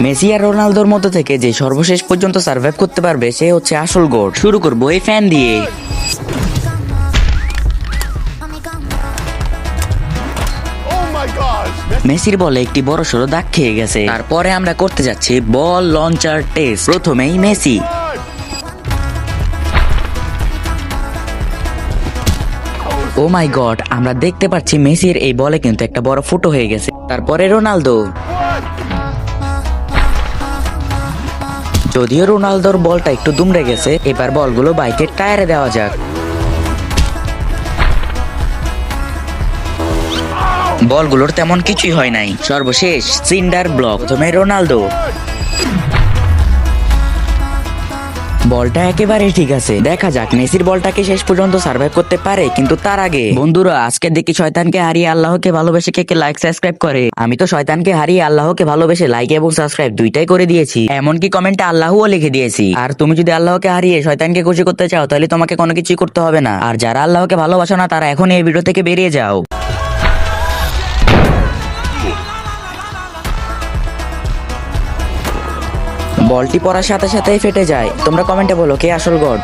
Messi আর রোনালদোর মধ্যে থেকে যে সর্বশেষ পর্যন্ত সার্ভাইভ করতে পারবে সে হচ্ছে আসল গোট। শুরু করবো এই ফ্যান দিয়ে। মেসির বলে একটি বড় সড়ো দাগ খেয়ে গেছে। তারপরে আমরা করতে যাচ্ছি বল লঞ্চার টেস্ট। প্রথমেই মেসি, ও মাই গড, আমরা দেখতে পাচ্ছি মেসির এই বলে কিন্তু একটা বড় ফুটো হয়ে গেছে। তারপরে রোনালদো, যদিও রোনালদোর বলটা একটু দুমড়ে গেছে, এবার বলগুলো বাইকের টায়ারে দেওয়া যাক। বলগুলোর তেমন কিছুই হয় নাই। সর্বশেষ সিন্ডার ব্লক। প্রথমে রোনালদো, বলটা একেবারে ঠিক আছে। দেখা যাক মেসির বলটাকে শেষ পর্যন্ত সার্ভাইভ করতে পারে। কিন্তু তার আগে বন্ধুরা, আজকে দেখি শয়তানকে হারিয়ে আল্লাহকে ভালোবেসে কে কে লাইক সাবস্ক্রাইব করে। আমি তো শয়তানকে হারিয়ে আল্লাহকে ভালোবেসে লাইক এবং সাবস্ক্রাইব দুইটাই করে দিয়েছি, এমনকি কমেন্টে আল্লাহও লিখে দিয়েছি। আর তুমি যদি আল্লাহকে হারিয়ে শয়তানকে খুশি করতে চাও তাহলে তোমাকে কোনো কিছুই করতে হবে না। আর যারা আল্লাহকে ভালোবাসো না তারা এখন এই ভিডিও থেকে বেরিয়ে যাও। বলটি পড়ার সাথে সাথেই ফেটে যায়। তোমরা কমেন্টে বলো কে আসল গড।